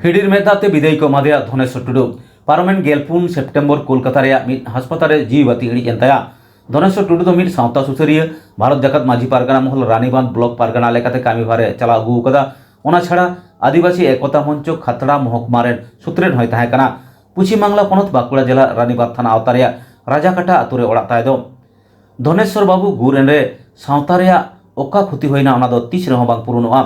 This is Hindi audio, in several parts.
हिडिर मेदाते विदाय को मादिया धनेश्वर टुडू पारमेंट गेलपुन सेप्टेम्बर कोलकाता रे मिद हासपाताल रे जीव बाती हिड़ी एंताया धनेश्वर टुडू दो मिद सावता सुसरिया भारत जाकत माझी पारगाना महल रानीबांध ब्लॉक पारगाना लेकाते कामी भारे चला अगू कदा ओना छाड़ा आदिवासी एकता मंच खतड़ा महकमा रेन सुत्रेन हय ताहे कना पश्चिम बांगला पनत बांकुड़ा जिला रानीबांध थाना आवतारिया राजाकाटा आतुरे ओड़ा ताय दो धनेश्वर बाबू गुरेन रे सावता रेया ओका खुती होइना ओना दो तीस रह बांग पुरुनोआ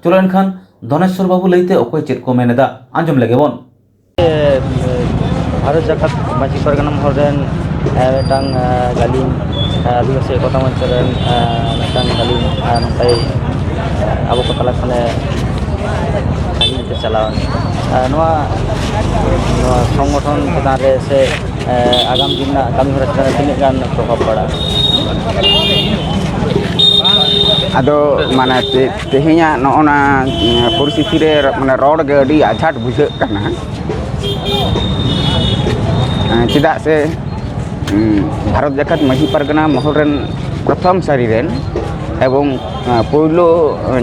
चलो एनखान धनेश्वर बाबू लैते ओकोय चेद को मेनेदा आंजम लेगे बोन भारत जाकत माझी पारगाना महल रेन मेटांग गालिम आदिवासी एकता मंच रेन मेटांग गालिम नंताय आबो को तला खाने खाने चलावन नोआ संगठन चेतान रे से आगाम दिन कमी हरा चेतान तीन गान प्रभाव पड़ा आदो माने तेहिया नोना परिस्थिति रे माने रोड गे अडी आझाट बुझे कना चेदा से भारत जाकत माझी पारगाना महल रेन प्रथम सारी रेन एवं पोलो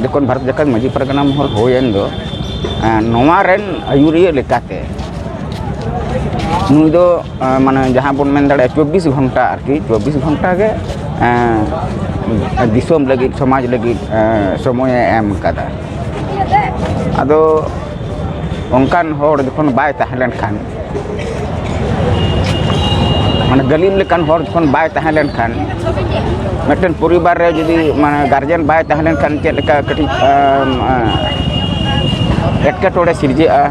जखन भारत जाकत माझी पारगाना महल होयेन दो नोवा रेन आयुरिया लेकाते नुई दो माने जहां बन मेन दाड़े 24 घंटा आरकी 24 घंटा के दिसोम लगी समाज लगी समय एम कदा आदो ओनकान होड़ जखन बाय ताहेलन खान माने गलीम लेकान होड़ जखन बाय ताहेलन खान मेटन परिवार रे जदी माने गार्जियन बाय ताहेलन खान चेद लेका कटी एटकेटोड़े सिरजेआ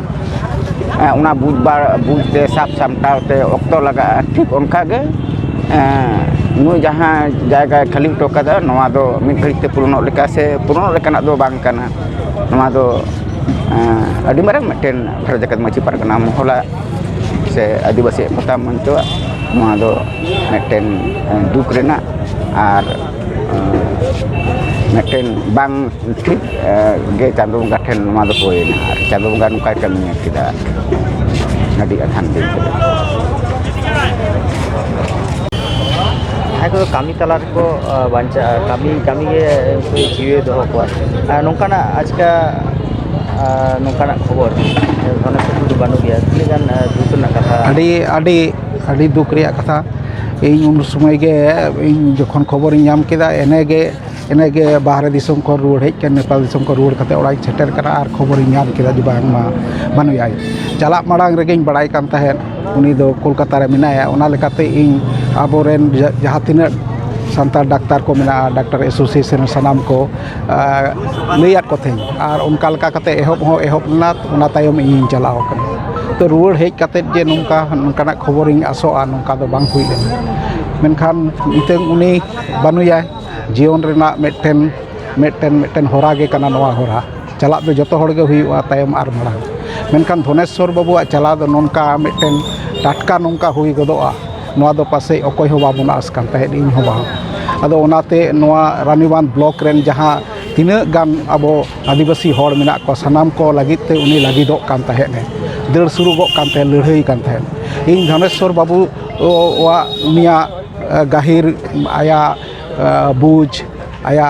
उना बुझते साफ सामटावते ऑक्तो लगा ठीक उनका गे नुई जहाँ जायगा खाली टोकादा नवा दो मिद घड़ीते पुरनो लेका से पुरनो लेकाना दो बांग काना नवा दो अडी मारांग मेटेन भारत जाकत माझी पारगाना महला से आदिवासी एकता मंच नवा दो मेटेन दुख रेना आर मेटेन बांग ठीक गे चांदो बंगा ठेन नवा दो होयना आर चांदो बंगा नुका कमी किदा अडी अथान दिन को कमी तला को बांचा कमी के जीवे दो को नोंकाना आजका नोंकाना खबर धनेश्वर टुडू बानु गया तीन दुख ना कथा अड़ी दुख रे कथा इन उन समय गे इन जखन खबर नाम केदा एनेगे बाहरे दिसम को रुड़ हेज के नेपाल दिसम को रुड़ कते ओड़ा सेटर करा आर खबर नाम केदा जे बांग मा बानुयाय चला माड़ांग रेगे बड़ाई कान तहेन उनी दो कोलकाता रे मिनाया ओना लेकाते इन आबोरेन जहाँ तीना सांतार डाक्तार को मेना डाक्तार एसोसिएशन सानाम को लैयाद को थे और उनका लेका कते एहब ना ओना तायम इन चलाव कना तो रुड़ हेज कते जे नोंका नोंकाना खबर इन आसोआ नोंका दो बांग हुई लेना मेनखान नितंग उनी बानुयाय जीवन रेना मेटन होरा गे कना नवा होरा चला दो जतो हड़ गे हुईवा तायम आर माड़ांग मेनखान धनेश्वर बाबुआ चला दो नोंका मेटन टाटका नोंका हुई गदोआ नवा दो पासे अकोय हो बाबुन आस कान तहे इन हो बा आदो ओनाते नवा रानीबांध ब्लॉक रेन जहां तिना गान अबो आदिवासी होड़ मेना को सनाम को लगित ते उनी लगिदो कान तहे ने दड़ सुरुगो कान तहे लड़ाई कान तहे इन धनेश्वर बाबू वा उनिया गाहिर आया बुझ आया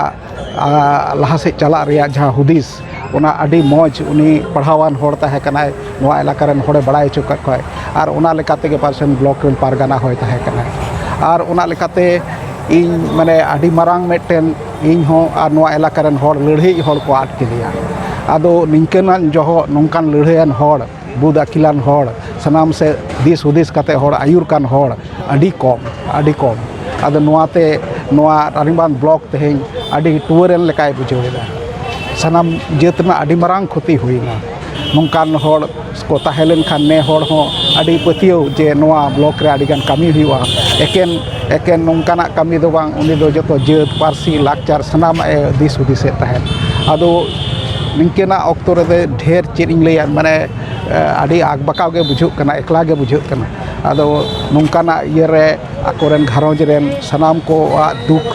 लहा से चला रेया जहां हुदिस ओना अडी मौज उनी पढ़ावान होड़ ताहे कनाय नवा इलाका रेन होड़े बड़ाय चुका खय आर ओना लेकाते गे पार्सन ब्लॉक रेन पारगाना होय ताहे कनाय आर ओना लेकाते इन माने अडी मारांग मेटेन इन हो आर नवा इलाका रेन होड़ लड़ाई होड़ को आट केलिया आदो निंकनान जहो नोंकान लड़ाईयान होड़ बुद अकिलान होड़ सनाम से दिस हुदिस काते होड़ आयुर कान होड़ अडी कम आदो नवाते नवा रानीबांध ब्लॉक तेहें अडी टुवरेन लेकाय बुझेदा सनाम जेतना अडी मारांग क्षति हुईना नोंकान होड़ को ताहेलन खान ने होड़ हो अडी पतियो जे नवा ब्लॉक रे अडी गान कमी हुआ एकेन नोंकाना कमी दो बांग उनी दो जतो जेत पारसी लाकचार सनाम दिस हुदिसे ताहेन आदो निंकेना ऑक्टो रे ढेर चेद इन लैया माने अडी आगबाकाव गे बुझुक कना एकला गे बुझुक कना आदो नोंकाना इयरे आकोरेन घारोंज रेन सनाम को दुख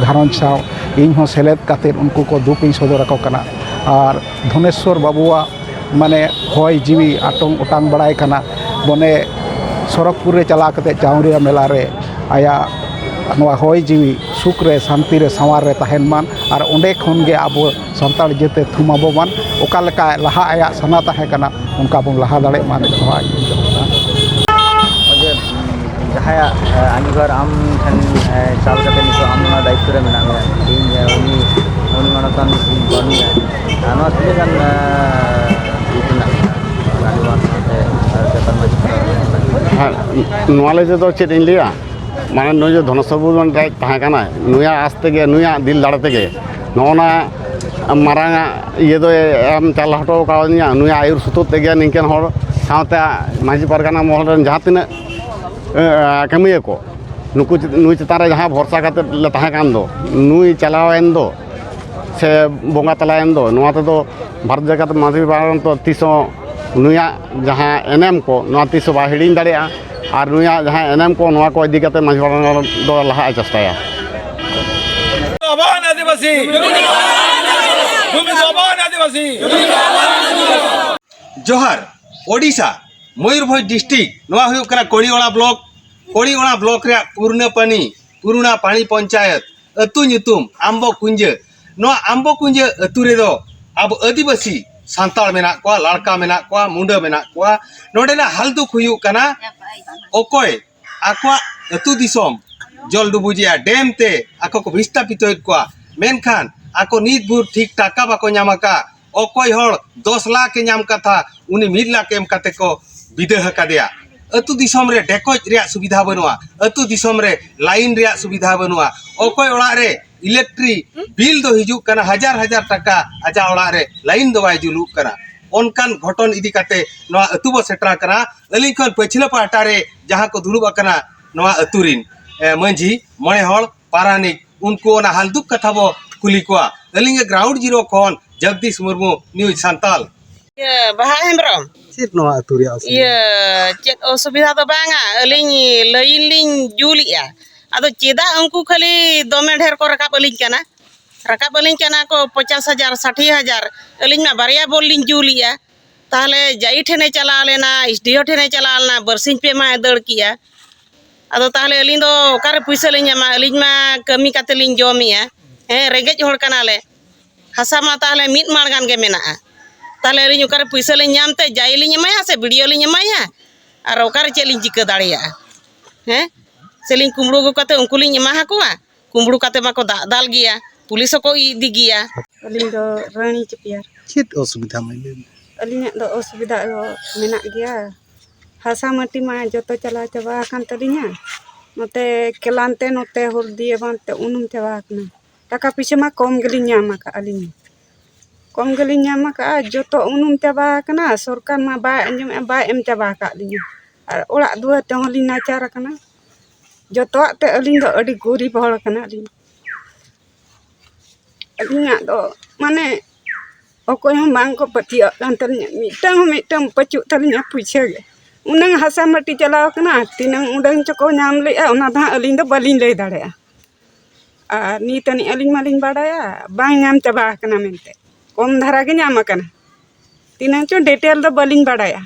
घारोंज साव इन हो सेलेद काते उनको को दुख इन सदर को कना और धनेश्वर बाबुआ माने होय जीवी आटोंग उटांग बड़ाय कना बने सरकपुर रे चला कते चाउरिया मेला रे आया ᱱᱚᱣᱟ ᱦᱚᱭ ᱡᱤᱣᱤ ᱥᱩᱠ ᱨᱮ ᱥᱟᱱᱛᱤ ᱨᱮ ᱥᱟᱶᱟᱨ ᱨᱮ ᱛᱟᱦᱮᱱ मान ᱟᱨ ᱚᱸᱰे ᱠᱷᱚᱱ ᱜᱮ ᱟᱵᱚ ᱥᱟᱱᱛᱟᱲ ᱡᱟᱹᱛᱤ ᱛᱷᱩᱢ ᱟᱵᱚ मान ᱚᱠᱟ ᱞᱮᱠᱟ ᱞᱟᱦᱟ ᱟᱭᱟᱜ ᱥᱟᱱᱟ ᱛᱟᱦᱮᱸ ᱠᱟᱱᱟ ᱚᱱᱠᱟ ᱵᱚᱱ ᱞᱟᱦᱟ ᱫᱟᱲᱮᱜ मान ᱱᱚᱣᱟ ᱚᱡᱮ ᱡᱟᱦᱟᱸᱭᱟᱜ ᱟᱸᱜᱤᱵᱷᱟᱨ ᱟᱢ ᱴᱷᱮᱱ ᱪᱟᱞ ᱠᱟᱛᱮ ᱱᱤᱛᱚᱜ ᱟᱢ ᱚᱱᱟ ᱫᱟᱭᱤᱛᱛᱚ ᱨᱮ ᱢᱮᱱᱟᱜ ᱢᱮᱭᱟ ᱤᱧ ᱩᱱᱤ ᱢᱟᱱᱚᱛᱟᱱ ᱤᱧ ᱵᱟᱹᱱᱩᱭᱟ ᱱᱚᱣᱟ ᱛᱤᱱᱟᱹᱜ ᱜᱟᱱ ᱫᱩᱠ ᱨᱮᱱᱟᱜ ᱨᱟᱱᱤᱵᱟᱸᱫᱷ ᱥᱟᱶᱛᱮ ᱡᱟᱯᱟᱜ ᱢᱟᱺᱡᱷᱤ ᱦᱮᱸ ᱱᱚᱣᱟ ᱞᱟᱹᱭ ᱛᱮᱫᱚ ᱪᱮᱫ ᱤᱧ ᱞᱟᱹᱭᱟ ᱢᱟᱱᱮ ᱱᱩᱭ ᱡᱮ ᱫᱷᱚᱱᱮᱥᱥᱚᱨ ᱨᱮ ᱛᱟᱦᱮᱸ ᱠᱟᱱᱟᱭ ᱱᱩᱭᱟᱜ ᱟᱥ ᱛᱮᱜᱮ ᱱᱩᱭᱟᱜ ᱫᱤᱞ ᱫᱟᱲᱮ ᱛᱮᱜᱮ ᱱᱚᱜᱼᱚᱱᱟ ᱢᱟᱨᱟᱝᱟᱜ ᱤᱭᱟᱹ ᱫᱚᱭ ᱮᱢ ᱪᱟᱞ ᱦᱚᱴᱚ ᱠᱟᱣᱫᱤᱧᱟ ᱱᱩᱭᱟᱜ ᱟᱹᱭᱩᱨ ᱥᱩᱛᱩᱜ ᱛᱮᱜᱮ ᱱᱤᱝᱠᱟᱹᱱ ᱦᱚᱲ ᱥᱟᱶᱛᱮ ᱢᱟᱺᱡᱷᱤ ᱯᱟᱨᱜᱟᱱᱟ ᱢᱚᱦᱚᱞ ᱨᱮᱱ ᱡᱟᱦᱟᱸ ᱛᱤᱱᱟᱹᱜ ᱠᱟᱹᱢᱤᱭᱟᱹ ᱠᱚ ᱱᱩᱭ ᱪᱮᱛᱟᱱ ᱨᱮ ᱡᱟᱦᱟᱸ ᱵᱷᱚᱨᱥᱟ ᱠᱟᱛᱮᱫ ᱞᱮ ᱛᱟᱦᱮᱸ ᱠᱟᱱ ᱫᱚ ᱱᱩᱭ ᱪᱟᱞᱟᱣᱮᱱ ᱫᱚ ᱥᱮ ᱵᱚᱸᱜᱟ ᱛᱟᱞᱟᱭᱮᱱ ᱫᱚ ᱱᱚᱣᱟ ᱛᱮᱫᱚ ᱵᱷᱟᱨᱚᱛ ᱡᱟᱠᱟᱛ ᱢᱟᱺᱡᱷᱤ ᱯᱟᱨᱜᱟᱱᱟ ᱫᱚ ᱛᱤᱥᱦᱚᱸ ᱱᱩᱭᱟᱜ ᱡᱟᱦᱟᱸ ᱮᱱᱮᱢ ko ᱱᱚᱣᱟ ᱛᱤᱥᱦᱚᱸ ᱵᱟᱭ ᱦᱤᱲᱤᱧ ᱫᱟᱲᱮᱭᱟᱜᱼᱟ ᱟᱨ ᱱᱩᱭᱟᱜ ᱡᱟᱦᱟᱸ ᱮᱱᱮᱢ ko ᱱᱚᱣᱟ ko ᱤᱫᱤ ᱠᱟᱛᱮᱫ ᱢᱟᱺᱡᱷᱤ ᱯᱟᱨᱜᱟᱱᱟ ᱫᱚ ᱞᱟᱦᱟᱜ ᱪᱮᱥᱴᱟᱭᱟ आदिवासी आदिवासी जोहार ओडिशा मयूरभंज डिस्ट्रिक्ट नवा हुयुग कना कोड़ीओड़ा ब्लॉक रे पूर्णपानी पुरुणा पानी पंचायत अतु ᱧᱩᱛᱩᱢ आम्बो कुंज नवा आम्बो कुंज अतु रे दो अब आदिवासी सांताल मेना कोआ लड़का मेना कोआ मुंडा मेना कोआ नोडेना हालदुक हुयुग कना ओकोय आकोआ अतु दिसोम जल डुबुजिया डैम ते आको को विस्थापित कोआ मेनखान आको नीत भूर ठीक टाका बाको ᱧᱟᱢᱟᱠᱟ ओकोय हर 10 लाख के ᱧᱟᱢ कथा उनी 1 लाख एम कते को विदे हकादेया अतु दिसोम रे डेकोज रे सुविधा बनुआ अतु दिसोम रे लाइन रे सुविधा बनुआ ओकोय ओड़ा रे इलेक्ट्रिक बिल दो हिजुक कना हजार हजार टाका आजा ओड़ा रे लाइन दो बाय जुलुक कना ओनकान घटन इदी कते नवा अतु बो सेटरा कना अलिं खन पछिला पाटा रे जहां को दुलुब कना नवा अतुरिन मंझी मणे हल पारानिक उनको ओना हालदुक कथा बो कुली कोआ अलिंग ग्राउंड जीरो खन जगदीश मुर्मू न्यूज सांताल बाहा हेम्ब्रम चेत नवा अतु रे चेत असुविधा तो बांगा अलिंग लाइन लिंग जुलिया आदो चेदा उनको खाली दमे ढेर को रकाब अलिंग कना को 50,000 60,000 अलिंग ना बारिया बोल लिंग जुलिया ताहले जाई ठेने चला लेना एसडीओ ठेने चला लेना बरसिंग पे मा दड़ किया आदो ताहले अलिंग दो ओकारे पैसा लिंग मा अलिंग मा कमी काते लिंग जमिया रेंगेज होड़ कनाले हसा मा ताहले मिट माड़गान गे मेना ताहले अलिंग ओकारे पैसा लिंग ᱧᱟᱢते जाई लिंग एमाया से वीडियो लिंग एमाया और ओकारे चे लिंग चिका दाड़िया सेलिंग कुमड़ू गो कते उनको लिंग एमा हाकुआ कुमड़ू कते माको दाल गिया पुलिस को इदी गिया अलिंग दो रानी चपियार चेत असुविधा में अलिंग दो असुविधा मेना गया हसा माटी मा जतो चला चबा कान तलिंगा नोते केलानते नोते हरदी बानते उनुम चबा कना टाका पीछे मा कम गेलिंग ᱧᱟᱢ का अलिंग कम गेलिंग ᱧᱟᱢ का जतो उनुम चबा कना सरकार मा बाय अंजम बाय एम चबा का लिंगा और ओड़ा दुआ ते होली नाचार कना जतो ते अलिंग दो अडी गरीब हड़ कना अलिंगा दो माने ओकोय हम बांग को पतिया कान तलिंगा मिटंग पचु तलिंगा पुइछे गे उनंग हसा माटी चलाव कना तिनंग उडंग चको ᱧᱟᱢ लेआ ओना दा अलिंग दो बलिंग लई दाड़ेया आ नीतनी अलिंग मालिंग बाड़ाया बांग ᱧᱟᱢ चबा कना मेनते कम धारा गे ᱧᱟᱢ कना तिनंग चो डिटेल दो बलिंग बाड़ाया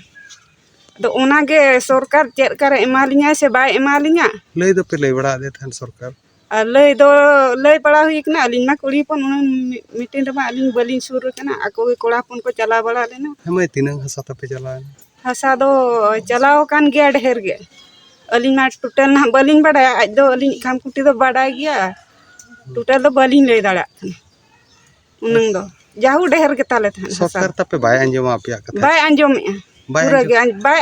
तो ओना गे सरकार चेक करे एमालिंगा से बाय एमालिंगा लई दो पे लई बड़ा दे थान सरकार लई दो लई बड़ा हुई कना अलिंग मा कुड़ी पन मीटिंग रे मा अलिंग बलिंग सुर कना आको कोड़ा पन को चला बड़ा लेना हमें तिनंग हसा तपे चला हसा दो चलाव कान गया ढेर गे अलिंग मा टोटल ना बलिंग बड़ा आज दो अलिंग खाम कुटी दो बड़ा गया टोटल दो बलिंग लई दाड़ा उनंग दो जाहू ढेर के ताले थान सरकार तपे बाय अंजम आपया कथा बाय अंजम पूरा गे बाय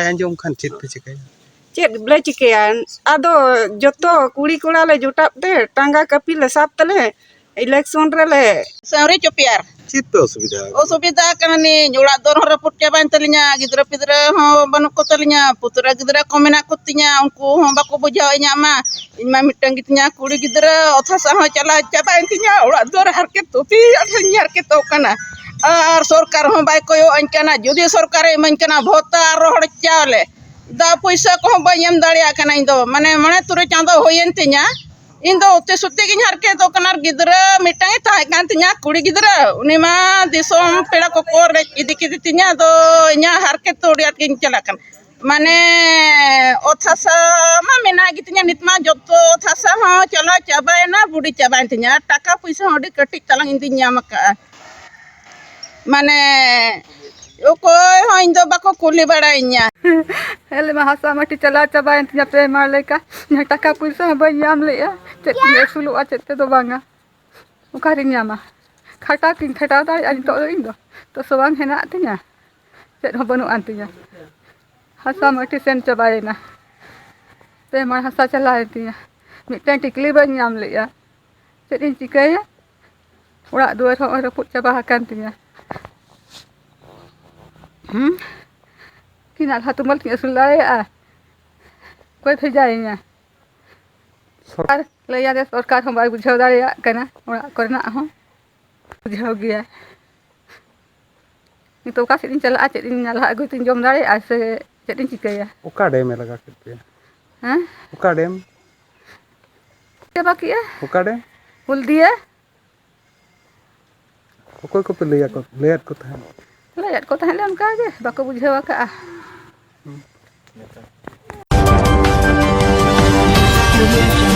अंजम खान चेत पे चिकाया चेत ब्ले चिकेया आदो जतो कुड़ी कोड़ा ले जोटाते टांगा कपी ले साप तले इलेक्शन रे ले सावरे चपियार चेत पे असुविधा कनानी ओड़ा दर रपुट चाबान तलिnya गिद्रा पिद्रा हो बनु को तलिnya पुत्रा गिद्रा को मेना कुतिnya उनको हो बाको बुझाव इnya मा इमा मिटंग गितnya कुड़ी गिद्रा अथासा हो चला चाबान तिnya ओड़ा दर हरके तोती अठनी हरके तो कना और सरकार हो बाय कोयो अनकना जुदी सरकार इमन कना भोता रोहड़ चावले दा पैसा को बायम दाड़िया कना इंदो माने मने तुरे चांदो होयन तिnya इन दो ते सुते गिन हरके तो कनार गिद्रा मिटाई ताय कान तिnya कुड़ी गिद्रा उनी मा दिसोम पेड़ा को कोर इदी किदी तिnya दो इnya हरके तो डियाट गिन चला कन माने ओथासा मा मेना गितnya नितमा joto ओथासा हो चला चाबायना बुडी चाबायन तिnya टाका पैसा होडी कटिक तलांग इंति ᱧᱟᱢaka माने ओकोय हो इन दो बाको कुली बड़ाइnya हेले मा हसा माटी चला चाबायन तिnya पे मार लेका nya टाका पैसा बाय ᱧᱟᱢ लेया चेत सुलुआ चेत दो बांगा उकारि ᱧᱟᱢᱟ खाता किन खाता दाय अनि तो इन दो सोबांग हेना तिnya चेत हो बनु antinya हसा माटी सेन चाबायना पे मार हसा चलाय तिnya मिटन टिकली बाय ᱧᱟᱢ लेया चेत इन चिकाया उड़ा दुआर हो रपुट चाबा akan tinya किनाल हातुमल तिnya सुलाय कोई भेजाइnya सरकार लैया दे सरकार हम बाय बुझाव दाड़िया कना उड़ा करना हो बुझाव गया नितो का सेदिन चला चेत इन नाला अगु तिन जम दाड़िया से चेत इन चिकाया ओका डैम में लगा के हां ओका डैम के बाकी है ओका डैम बोल दिए ओको को पे लेयात को था लैया को तहले उनका जे बाको बुझाव का Audio Jungle.